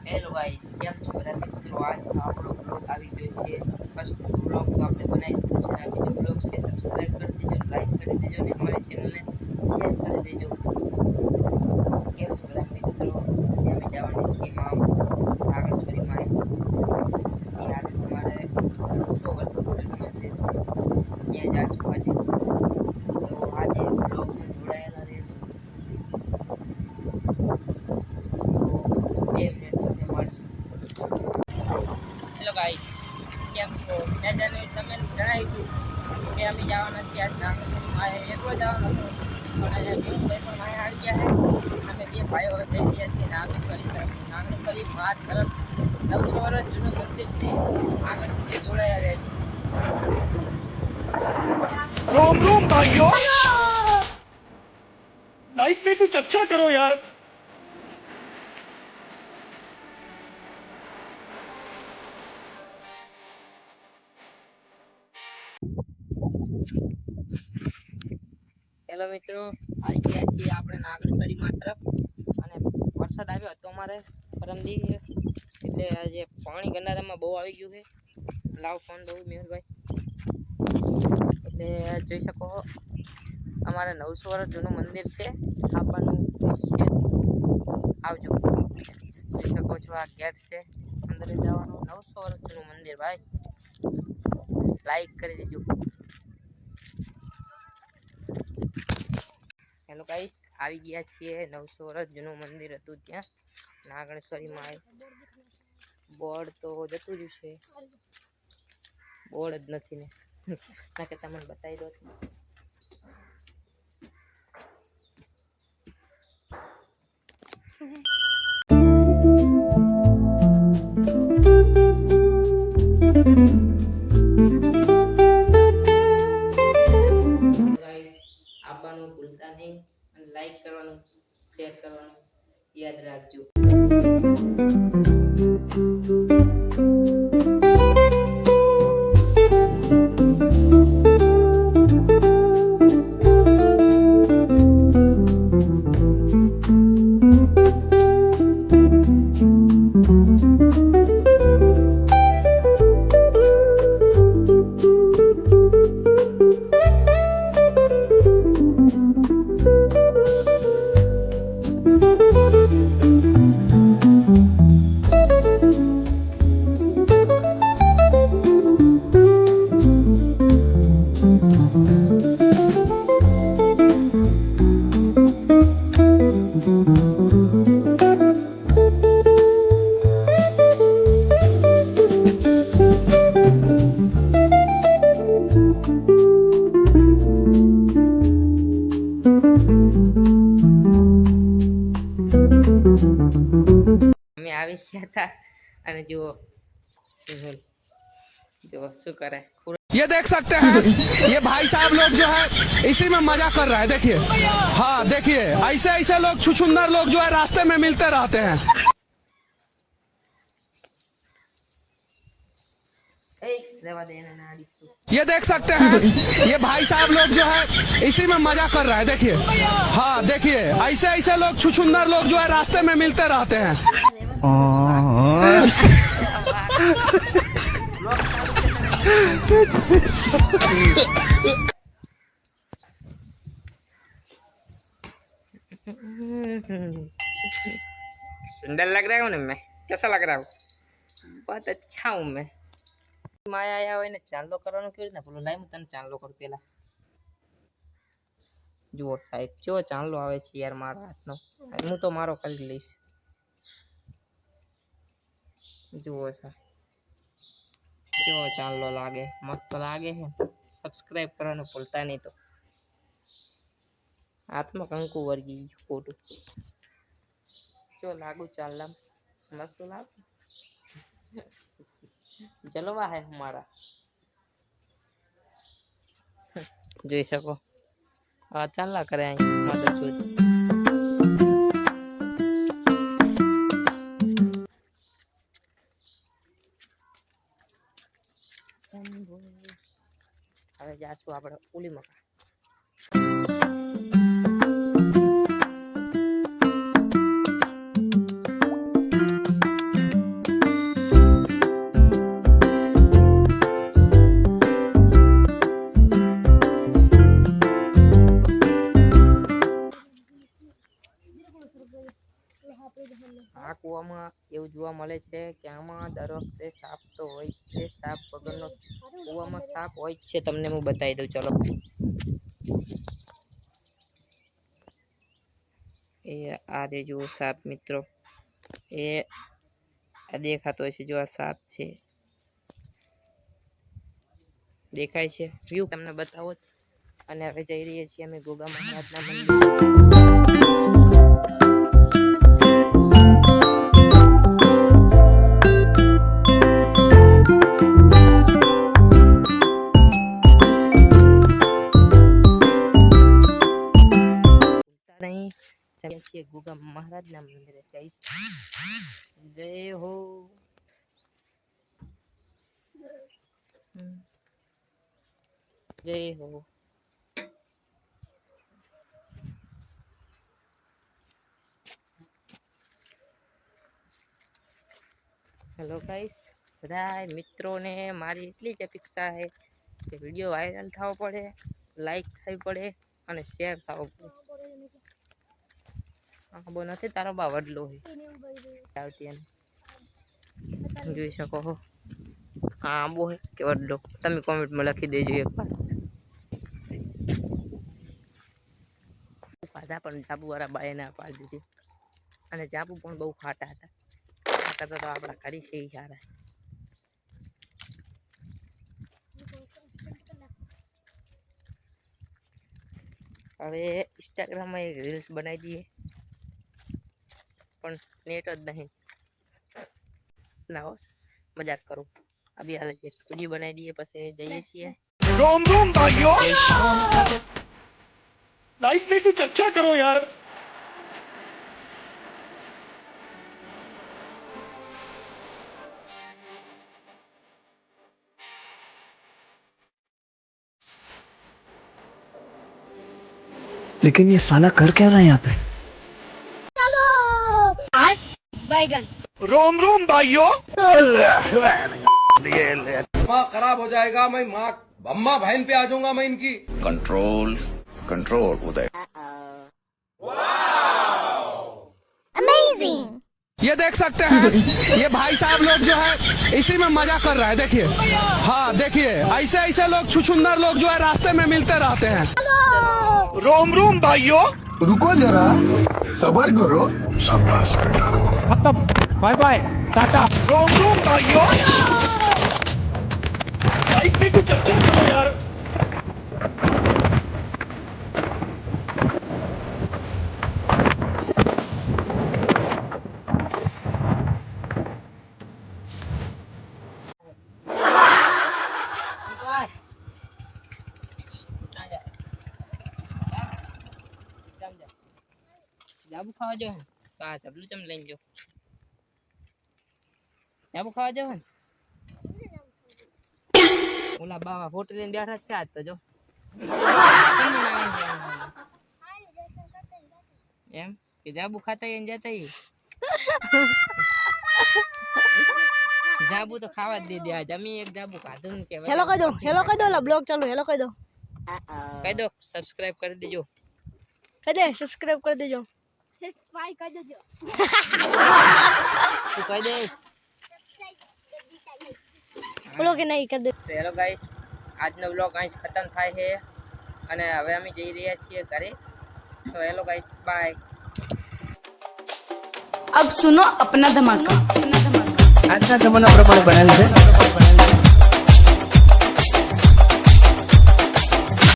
Hello guys, કેમ છો બધા મિત્રો? આજ આપણો બ્લોગ આવી ગયો છે. ફર્સ્ટ બ્લોગ તો આપણે બનાવી દીધો છે. આ બીજો બ્લોગ છે. સબસ્ક્રાઇબ કરી દેજો, લાઈક કરી દેજો અને અમારી ચેનલને શેર કરી દેજો. કેમ છો બધા મિત્રો? આજે અમે જવાના છીએ નાગેશ્વરી માએ. ત્યાં અમારે 900 વર્ષ જૂનું મંદિર છે. ત્યાં જાશું આજે. તો આજે બ્લોગમાં જોડાયેલા રહેજો. તો 2 મિનિટ પછી મળશું. હેલો ગાઈસ, કેમ છો? મેં તમને જણાવ્યું હતું કે અમે જવાના છીએ આજ નાગેશ્વરી માએ. એકલો જવાનો હતો પણ ભાઈ પણ માએ આવી ગયા છે. અમે બે ભાઈઓ હવે જઈ રહ્યા છીએ નાગેશ્વરી તરફ. નાગેશ્વરી મા તરફ 900 વર્ષ જૂનું મંદિર છે. આગળ સુધી જોડાયા રહેજો. रोम रोम भाइयों, लाइफ में कुछ अच्छा करो यार। હેલો મિત્રો, આવી ગયા છીએ આપણે નાગેશ્વરી મા તરફ. અને વરસાદ આવ્યો હતો અમારે પરમ દિવસ, એટલે આજે પાણી ગંડારામાં બહુ આવી ગયું છે. લાવ ફોન દઉં મેહુલભાઈ. એટલે જોઈ શકો અમારે 900 વર્ષ જૂનું મંદિર છે. આપવાનું દૃશ્ય આવજો. જોઈ શકો છો આ ગેટ છે, અંદર જવાનું. 900 વર્ષ જૂનું મંદિર ભાઈ. લાઈક કરી દેજો. હેલો ગાઈસ, આવી ગયા છીએ 900 વર્ષ જૂનું મંદિર હતું ત્યાં નાગેશ્વરી માએ. બોર્ડ તો જતું રહ્યું છે, બોર્ડ જ નથી ને. ના કે તમને બતાવી દો. આપવાનું ભૂલતા નહીં અને લાઈક કરવાનું, શેર કરવાનું યાદ રાખજો. અમે આવી ગયા હતા અને જુઓ જો શું કરે. ये देख सकते हैं, ये भाई साहब लोग जो है इसी में मजा कर रहा है। देखिए, हाँ देखिए, ऐसे ऐसे लोग छुछुंदर लोग जो है रास्ते में मिलते रहते हैं। ये देख सकते हैं, ये भाई साहब लोग जो है इसी में मजा कर रहा है। देखिए, हाँ देखिए, ऐसे ऐसे लोग छुछुंदर लोग जो है रास्ते में मिलते रहते हैं। सुंदर लग रहा हूँ ना मैं? कैसा लग रहा हूँ? बहुत अच्छा हूँ मैं. माया आया હોય ને ચાંદલો કરવાનો કેવી રીતના બોલો? લાઈ હું તને ચાંદલો કરું પેલા. જુઓ સાહેબ, કેવો ચાંદલો આવે છે યાર મારા હાથનો. હું તો મારો કરી લઈશ. જુઓ સાહેબ, કેવો ચાંદલો લાગે, મસ્ત લાગે છે. સબસ્ક્રાઇબ કરવાનું ભૂલતા નહીં. તો હાથમાં કંકુ વળગી ગયું ખોટું. જો લાગુ ચાંદલા મસ્ત લાગે. જલવા હે હમારા. જોઈ શકો આ ચાંદલા કરે અહીં મદદ જોઈ. હવે જાશું આપણે ઓલી મકા. આ કૂવામાં એવું જોવા મળે છે કે આમાં દર વખતે સાપ તો હોય જ છે. સાપ વગરનો કૂવામાં સાપ હોય જ છે. તમને હું બતાવી દઉં. ચલો, એ આ રે જુઓ સાપ મિત્રો, એ આ દેખાતો હોય છે. જો આ સાપ છે, દેખાય છે વ્યૂ તમને બતાવો. અને હવે જઈ રહીએ છીએ અમે ગોગા મહારાજના મંદિર. નહીં જઈએ છીએ ગોગા મહારાજના મંદિરે. જઈશ જય હો. જય હો. હેલો ગાઈસ, બધા મિત્રોને મારી એટલી જ અપેક્ષા છે કે વિડીયો વાયરલ થવો પડે, લાઈક થવી પડે અને શેર થવો પડે. હા બો નથી તારો બા વડલો આવતી એને જોઈ શકો છો. હા આંબો હે કે વડલો, તમે કોમેન્ટમાં લખી દેજો એકવાર. પાછા પણ જાબુ વાળા બાએ ના પાડી દીધી, અને જાબુ પણ બહુ ખાટા હતા. તો આપણા કરી છે સારા. હવે ઇન્સ્ટાગ્રામમાં એક રીલ્સ બનાવી દઈએ, પણ નેટ જ નહીં. ના મજાક કરું. અભી હાલ વિડીયો બનાવી દઈએ પછી જઈએ છીએ. रोम रोम भाइयों लाइफ में कुछ अच्छा करो यार. लेकिन ये साला कर क्या रहा है यहाँ पे? बैगन रोम रोम भाइयों. माँ खराब हो जाएगा, मैं माँ अम्मा बहन पे आ जाऊंगा मैं इनकी. कंट्रोल कंट्रोल उदय. ये देख सकते हैं, ये भाई साहब लोग जो है इसी में मजा कर रहा है. देखिए, हाँ देखिए, ऐसे ऐसे लोग छुछुंदर लोग जो है रास्ते में मिलते रहते हैं. रोम रोम भाइयों. रुको जरा सबर करो. शाबाश बेटा. खत्म. Bye bye tata. रोम रोम भाइयों. लाइफ में कुछ अच्छा करो यार. જાબુ ખાવા જો તો આ ચબલું ચમ લઈને જો. જાબુ ખાવા જો ને ઓલા બાવા ફોટો લઈને બેઠા છે આજ તો જો. એમ કે જાબુ ખાતા એને જતા જાબુ તો ખાવા જ દે દે. આજ અમે એક જાબુ ખાધું ને કે હેલો કહી દો લા બ્લોગ ચાલુ. હેલો કહી દો સબસ્ક્રાઇબ કરી દેજો. સબસ્ક્રાઇબ કરી દેજો. સબસ્ક્રાઇબ કરી દેજો. તું કહી દે. બોલો કે નહીં કરી દે. તો હેલો ગાઈસ, આજનો વ્લોગ અહીં જ ખતમ થાય છે અને હવે અમે જઈ રહ્યા છીએ ઘરે. તો હેલો ગાઈસ, બાય. अब सुनो अपना धमाका. આજના જમાના પ્રમાણે બનાવ્યું છે.